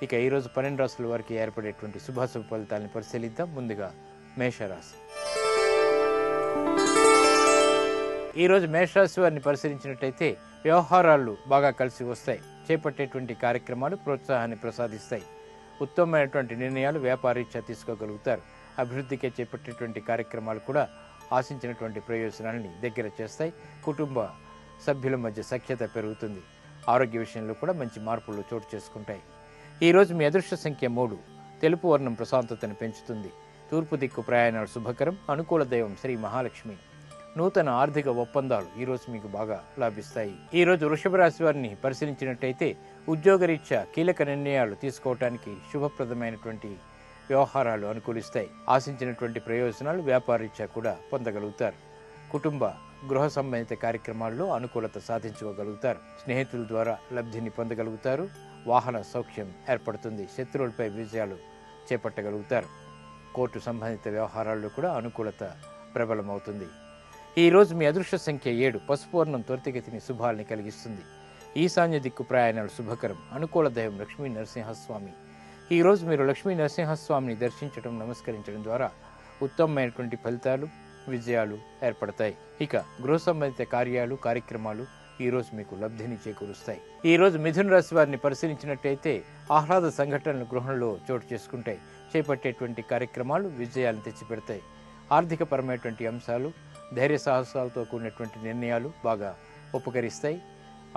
ఇక ఈరోజు 12 రాశుల వారికి ఏర్పడేటువంటి శుభాశుభ ఫలితాలను పరిశీలిద్దాం. ముందుగా మేషరాశి. ఈరోజు మేషరాశి వారిని పరిశీలించినట్టయితే వ్యవహారాలు బాగా కలిసి వస్తాయి. చేపట్టేటువంటి కార్యక్రమాలు ప్రోత్సాహాన్ని ప్రసాదిస్తాయి. ఉత్తమమైనటువంటి నిర్ణయాలు వ్యాపారీత్యా తీసుకోగలుగుతారు. అభివృద్ధికి చేపట్టేటువంటి కార్యక్రమాలు కూడా ఆశించినటువంటి ప్రయోజనాలని దగ్గర చేస్తాయి. కుటుంబ సభ్యుల మధ్య సఖ్యత పెరుగుతుంది. ఆరోగ్య విషయంలో కూడా మంచి మార్పులు చోటు చేసుకుంటాయి. ఈరోజు మీ అదృష్ట సంఖ్య 3. తెలుపు వర్ణం ప్రశాంతతను పెంచుతుంది. తూర్పు దిక్కు ప్రయాణాలు శుభకరం. అనుకూల దైవం శ్రీ మహాలక్ష్మి. నూతన ఆర్థిక ఒప్పందాలు ఈరోజు మీకు బాగా లాభిస్తాయి. ఈరోజు వృషభ రాశి వారిని పరిశీలించినట్టయితే ఉద్యోగరీత్యా కీలక నిర్ణయాలు తీసుకోవటానికి శుభప్రదమైనటువంటి వ్యవహారాలు అనుకూలిస్తాయి. ఆశించినటువంటి ప్రయోజనాలు వ్యాపారీత్యా కూడా పొందగలుగుతారు. కుటుంబ గృహ సంబంధిత కార్యక్రమాల్లో అనుకూలత సాధించుకోగలుగుతారు. స్నేహితుల ద్వారా లబ్ధిని పొందగలుగుతారు. వాహన సౌఖ్యం ఏర్పడుతుంది. శత్రువులపై విజయాలు చేపట్టగలుగుతారు. కోర్టు సంబంధిత వ్యవహారాల్లో కూడా అనుకూలత ప్రబలమవుతుంది. ఈరోజు మీ అదృష్ట సంఖ్య 7. పసుపు వర్ణం త్వరితగతిని శుభాలని కలిగిస్తుంది. ఈశాన్య దిక్కు ప్రయాణాలు శుభకరం. అనుకూల దైవం లక్ష్మీ నరసింహస్వామి. ఈరోజు మీరు లక్ష్మీ నరసింహస్వామిని దర్శించడం, నమస్కరించడం ద్వారా ఉత్తమమైనటువంటి ఫలితాలు, విజయాలు ఏర్పడతాయి. ఇక గృహ సంబంధిత కార్యక్రమాలు ఈరోజు మీకు లబ్ధిని చేకూరుస్తాయి. ఈరోజు మిథున రాశి వారిని పరిశీలించినట్టయితే ఆహ్లాద సంఘటనలు గృహంలో చోటు చేసుకుంటాయి. చేపట్టేటువంటి కార్యక్రమాలు విజయాలను తెచ్చిపెడతాయి. ఆర్థికపరమైనటువంటి అంశాలు, ధైర్య సాహసాలతో కూడినటువంటి నిర్ణయాలు బాగా ఉపకరిస్తాయి,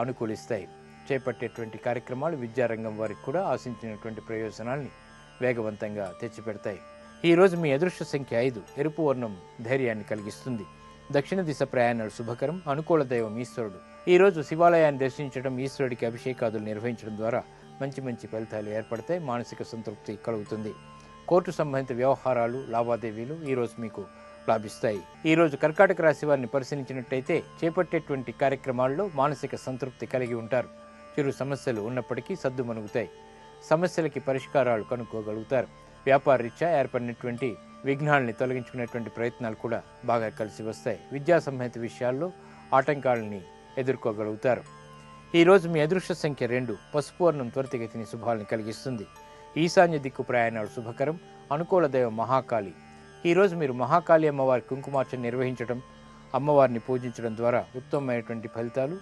అనుకూలిస్తాయి. చేపట్టేటువంటి కార్యక్రమాలు విద్యారంగం వారికి కూడా ఆశించినటువంటి ప్రయోజనాల్ని వేగవంతంగా తెచ్చిపెడతాయి. ఈరోజు మీ అదృష్ట సంఖ్య 5. ఎరుపు వర్ణం ధైర్యాన్ని కలిగిస్తుంది. దక్షిణ దిశ ప్రయాణాలు శుభకరం. అనుకూల దైవం ఈశ్వరుడు. ఈరోజు శివాలయాన్ని దర్శించడం, ఈశ్వరుడికి అభిషేకాదులు నిర్వహించడం ద్వారా మంచి ఫలితాలు ఏర్పడతాయి. మానసిక సంతృప్తి కలుగుతుంది. కోర్టు సంబంధిత వ్యవహారాలు, లావాదేవీలు ఈరోజు మీకు లాభిస్తాయి. ఈరోజు కర్కాటక రాశి వారిని పరిశీలించినట్టయితే చేపట్టేటువంటి కార్యక్రమాల్లో మానసిక సంతృప్తి కలిగి ఉంటారు. చిరు సమస్యలు ఉన్నప్పటికీ సద్దుమణుగుతాయి. సమస్యలకి పరిష్కారాలు కనుక్కోగలుగుతారు. వ్యాపార రీత్యా ఏర్పడినటువంటి విఘ్నాలని తొలగించుకునేటువంటి ప్రయత్నాలు కూడా బాగా కలిసి వస్తాయి. విద్యా సంబంధిత విషయాల్లో ఆటంకాలని ఎదుర్కోగలుగుతారు. ఈరోజు మీ అదృష్ట సంఖ్య 2. పసుపు వర్ణం త్వరితగతిని శుభాలను కలిగిస్తుంది. ఈశాన్య దిక్కు ప్రయాణాలు శుభకరం. అనుకూల దైవం మహాకాళి. ఈరోజు మీరు మహాకాళి అమ్మవారి కుంకుమార్చన నిర్వహించడం, అమ్మవారిని పూజించడం ద్వారా ఉత్తమమైనటువంటి ఫలితాలు,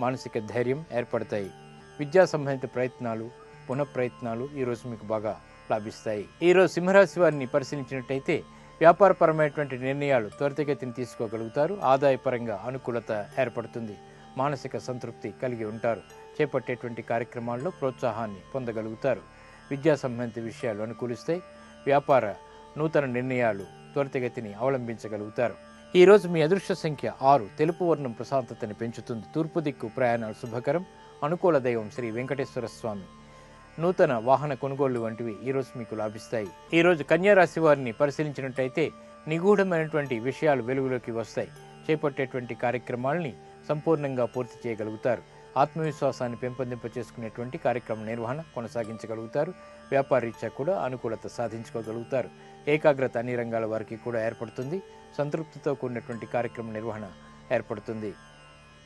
మానసిక ధైర్యం ఏర్పడతాయి. విద్యా సంబంధిత ప్రయత్నాలు, పునఃప్రయత్నాలు ఈరోజు మీకు బాగా లాభిస్తాయి. ఈరోజు సింహరాశి వారిని పరిశీలించినట్టయితే వ్యాపారపరమైనటువంటి నిర్ణయాలు త్వరితగతిని తీసుకోగలుగుతారు. ఆదాయపరంగా అనుకూలత ఏర్పడుతుంది. మానసిక సంతృప్తి కలిగి ఉంటారు. చేపట్టేటువంటి కార్యక్రమాల్లో ప్రోత్సాహాన్ని పొందగలుగుతారు. విద్యా సంబంధిత విషయాలు అనుకూలిస్తాయి. వ్యాపార నూతన నిర్ణయాలు త్వరితగతిని అవలంబించగలుగుతారు. ఈరోజు మీ అదృష్ట సంఖ్య 6. తెలుపు వర్ణం ప్రశాంతతని పెంచుతుంది. తూర్పు దిక్కు ప్రయాణాలు శుభకరం. అనుకూల దైవం శ్రీ వెంకటేశ్వర స్వామి. నూతన వాహన కొనుగోళ్లు వంటివి ఈరోజు మీకు లాభిస్తాయి. ఈరోజు కన్యా రాశి వారిని పరిశీలించినట్టయితే నిగూఢమైనటువంటి విషయాలు వెలుగులోకి వస్తాయి. చేపట్టేటువంటి కార్యక్రమాలని సంపూర్ణంగా పూర్తి చేయగలుగుతారు. ఆత్మవిశ్వాసాన్ని పెంపొందింప చేసుకునేటువంటి కార్యక్రమ నిర్వహణ కొనసాగించగలుగుతారు. వ్యాపారీత్యా కూడా అనుకూలత సాధించుకోగలుగుతారు. ఏకాగ్రత అన్ని రంగాల వారికి కూడా ఏర్పడుతుంది. సంతృప్తితో కూడినటువంటి కార్యక్రమ నిర్వహణ ఏర్పడుతుంది.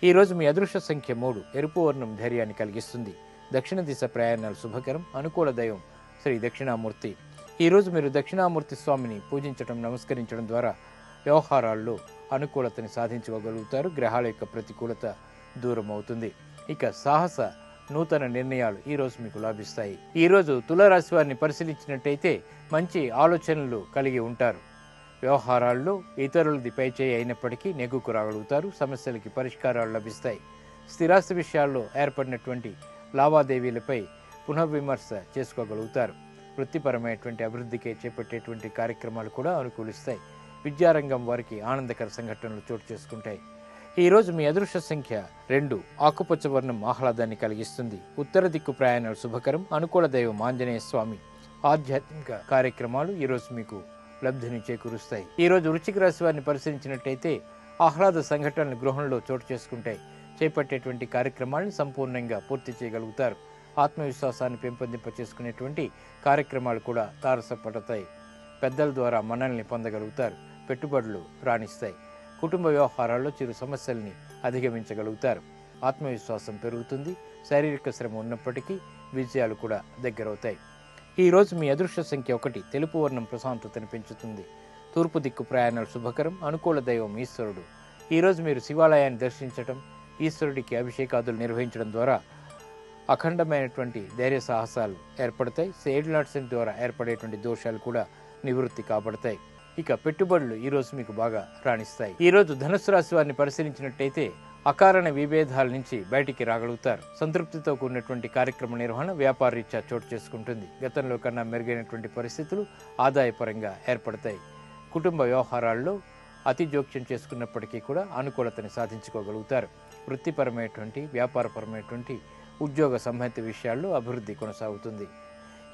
ఈరోజు మీ అదృష్ట సంఖ్య 3. ఎరుపు వర్ణం ధైర్యాన్ని కలిగిస్తుంది. దక్షిణ దిశ ప్రయాణాలు శుభకరం. అనుకూల దైవం శ్రీ దక్షిణామూర్తి. ఈరోజు మీరు దక్షిణామూర్తి స్వామిని పూజించడం, నమస్కరించడం ద్వారా వ్యవహారాల్లో అనుకూలతని సాధించుకోగలుగుతారు. గ్రహాల యొక్క ప్రతికూలత దూరం అవుతుంది. ఇక సాహస నూతన నిర్ణయాలు ఈరోజు మీకు లాభిస్తాయి. ఈరోజు తులారాశి వారిని పరిశీలించినట్టయితే మంచి ఆలోచనలు కలిగి ఉంటారు. వ్యవహారాల్లో ఇతరులది పైచేయి అయినప్పటికీ నెగ్గుకు రాగలుగుతారు. సమస్యలకి పరిష్కారాలు లభిస్తాయి. స్థిరాస్తి విషయాల్లో ఏర్పడినటువంటి లావాదేవీలపై పునర్విమర్శ చేసుకోగలుగుతారు. వృత్తిపరమైనటువంటి అభివృద్ధికి చేపట్టేటువంటి కార్యక్రమాలు కూడా అనుకూలిస్తాయి. విద్యారంగం వారికి ఆనందకర సంఘటనలు చోటు చేసుకుంటాయి. ఈరోజు మీ అదృష్ట సంఖ్య 2. ఆకుపచ్చ వర్ణం ఆహ్లాదాన్ని కలిగిస్తుంది. ఉత్తర దిక్కు ప్రయాణాలు శుభకరం. అనుకూల దైవం ఆంజనేయ స్వామి. ఆధ్యాత్మిక కార్యక్రమాలు ఈరోజు మీకు లబ్ధిని చేకూరుస్తాయి. ఈరోజు వృశ్చిక రాశి వారిని పరిశీలించినట్టయితే ఆహ్లాద సంఘటనలు గృహంలో చోటు చేసుకుంటాయి. చేపట్టేటువంటి కార్యక్రమాలను సంపూర్ణంగా పూర్తి చేయగలుగుతారు. ఆత్మవిశ్వాసాన్ని పెంపొందింప చేసుకునేటువంటి కార్యక్రమాలు కూడా తారసపడతాయి. పెద్దల ద్వారా మన్ననల్ని పొందగలుగుతారు. పెట్టుబడులు రాణిస్తాయి. కుటుంబ వ్యవహారాల్లో చిరు సమస్యల్ని అధిగమించగలుగుతారు. ఆత్మవిశ్వాసం పెరుగుతుంది. శారీరక శ్రమ ఉన్నప్పటికీ విజయాలు కూడా దగ్గరవుతాయి. ఈరోజు మీ అదృష్ట సంఖ్య 1. తెలుపు వర్ణం ప్రశాంతతను పెంచుతుంది. తూర్పు దిక్కు ప్రయాణాలు శుభకరం. అనుకూల దైవం ఈశ్వరుడు. ఈరోజు మీరు శివాలయాన్ని దర్శించడం, ఈశ్వరుడికి అభిషేకాదులు నిర్వహించడం ద్వారా అఖండమైనటువంటి ధైర్య సాహసాలు ఏర్పడతాయి. సేడ్లాట్స్ ద్వారా ఏర్పడేటువంటి దోషాలు కూడా నివృత్తి కాబడతాయి. ఇక పెట్టుబడులు ఈరోజు మీకు బాగా రాణిస్తాయి. ఈరోజు ధనుస్సు రాశి వారిని పరిశీలించినట్టయితే అకారణ విభేదాల నుంచి బయటికి రాగలుగుతారు. సంతృప్తితో కూడినటువంటి కార్యక్రమ నిర్వహణ వ్యాపార రీత్యా చోటు చేసుకుంటుంది. గతంలో కన్నా మెరుగైనటువంటి పరిస్థితులు ఆదాయపరంగా ఏర్పడతాయి. కుటుంబ వ్యవహారాల్లో అతి జోక్యం చేసుకున్నప్పటికీ కూడా అనుకూలతని సాధించుకోగలుగుతారు. వృత్తిపరమైనటువంటి వ్యాపారపరమైనటువంటి ఉద్యోగ సంబంధిత విషయాల్లో అభివృద్ధి కొనసాగుతుంది.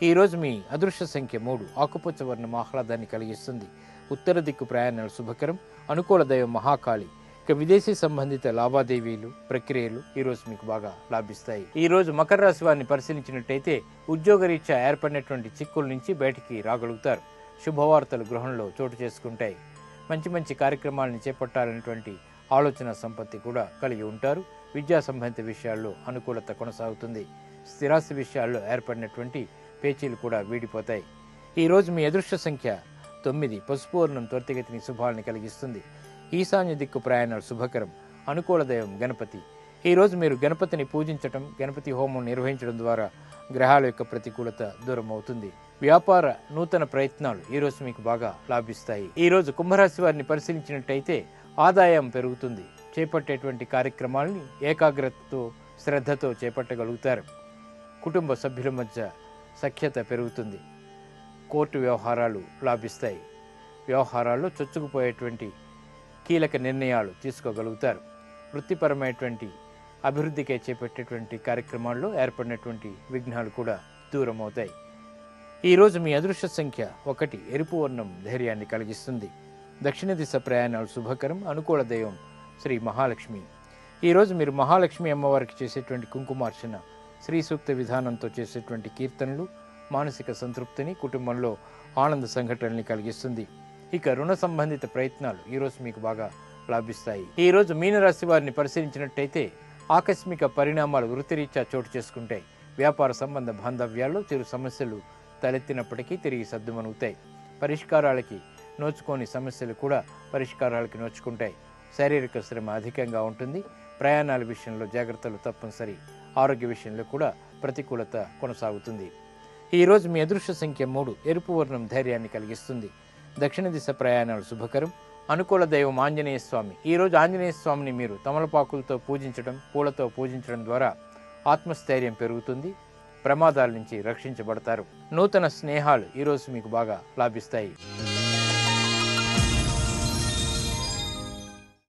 ఈరోజు మీ అదృష్ట సంఖ్య 3. ఆకుపచ్చ వర్ణం ఆహ్లాదాన్ని కలిగిస్తుంది. ఉత్తర దిక్కు ప్రయాణాలు శుభకరం. అనుకూల దైవం మహాకాళి. ఇక విదేశీ సంబంధిత లావాదేవీలు ప్రక్రియలు ఈరోజు మీకు బాగా లాభిస్తాయి. ఈరోజు మకర రాశి వారిని పరిశీలించినట్టయితే ఉద్యోగరీత్యా ఏర్పడినటువంటి చిక్కుల నుంచి బయటికి రాగలుగుతారు. శుభవార్తలు గృహంలో చోటు చేసుకుంటాయి. మంచి మంచి కార్యక్రమాలను చేపట్టాలనేటువంటి ఆలోచన సంపత్తి కూడా కలిగి ఉంటారు. విద్యా సంబంధిత విషయాల్లో అనుకూలత కొనసాగుతుంది. స్థిరాస్తి విషయాల్లో ఏర్పడినటువంటి పేచీలు కూడా వీడిపోతాయి. ఈరోజు మీ అదృష్ట సంఖ్య 9. పసుపు వర్ణం త్వరితగతిని శుభాలను కలిగిస్తుంది. ఈశాన్య దిక్కు ప్రయాణాలు శుభకరం. అనుకూల దైవం గణపతి. ఈరోజు మీరు గణపతిని పూజించటం, గణపతి హోమం నిర్వహించడం ద్వారా గ్రహాల యొక్క ప్రతికూలత దూరం అవుతుంది. వ్యాపార నూతన ప్రయత్నాలు ఈరోజు మీకు బాగా లాభిస్తాయి. ఈరోజు కుంభరాశి వారిని పరిశీలించినట్టయితే ఆదాయం పెరుగుతుంది. చేపట్టేటువంటి కార్యక్రమాలని ఏకాగ్రతతో శ్రద్ధతో చేపట్టగలుగుతారు. కుటుంబ సభ్యుల మధ్య సఖ్యత పెరుగుతుంది. కోర్టు వ్యవహారాలు లాభిస్తాయి. వ్యవహారాల్లో చొచ్చుకుపోయేటువంటి కీలక నిర్ణయాలు తీసుకోగలుగుతారు. వృత్తిపరమైనటువంటి అభివృద్ధికే చేపట్టేటువంటి కార్యక్రమాల్లో ఏర్పడినటువంటి విఘ్నాలు కూడా దూరం అవుతాయి. ఈరోజు మీ అదృష్ట సంఖ్య 1. ఎరుపు వర్ణం ధైర్యాన్ని కలిగిస్తుంది. దక్షిణ దిశ ప్రయాణాలు శుభకరం. అనుకూల దైవం శ్రీ మహాలక్ష్మి. ఈరోజు మీరు మహాలక్ష్మి అమ్మవారికి చేసేటువంటి కుంకుమార్చన, శ్రీ సూక్త విధానంతో చేసేటువంటి కీర్తనలు మానసిక సంతృప్తిని, కుటుంబంలో ఆనంద సంఘటనల్ని కలిగిస్తుంది. ఇక రుణ సంబంధిత ప్రయత్నాలు ఈరోజు మీకు బాగా లాభిస్తాయి. ఈరోజు మీనరాశి వారిని పరిశీలించినట్టయితే ఆకస్మిక పరిణామాలు వృత్తిరీత్యా చోటు చేసుకుంటాయి. వ్యాపార సంబంధ బాంధవ్యాల్లో చిరు సమస్యలు తలెత్తినప్పటికీ తిరిగి సర్దుమణుగుతాయి. పరిష్కారాలకి నోచుకోని సమస్యలు కూడా పరిష్కారాలకి నోచుకుంటాయి. శారీరక శ్రమ అధికంగా ఉంటుంది. ప్రయాణాల విషయంలో జాగ్రత్తలు తప్పనిసరి. ఆరోగ్య విషయంలో కూడా ప్రతికూలత కొనసాగుతుంది. ఈరోజు మీ అదృష్ట సంఖ్య 3. ఎరుపు వర్ణం ధైర్యాన్ని కలిగిస్తుంది. దక్షిణ దిశ ప్రయాణాలు శుభకరం. అనుకూల దైవం ఆంజనేయ స్వామి. ఈరోజు ఆంజనేయ స్వామిని మీరు తమలపాకులతో పూజించడం, పూలతో పూజించడం ద్వారా ఆత్మస్థైర్యం పెరుగుతుంది. ప్రమాదాల నుంచి రక్షించబడతారు. నూతన స్నేహాలు ఈరోజు మీకు బాగా లాభిస్తాయి.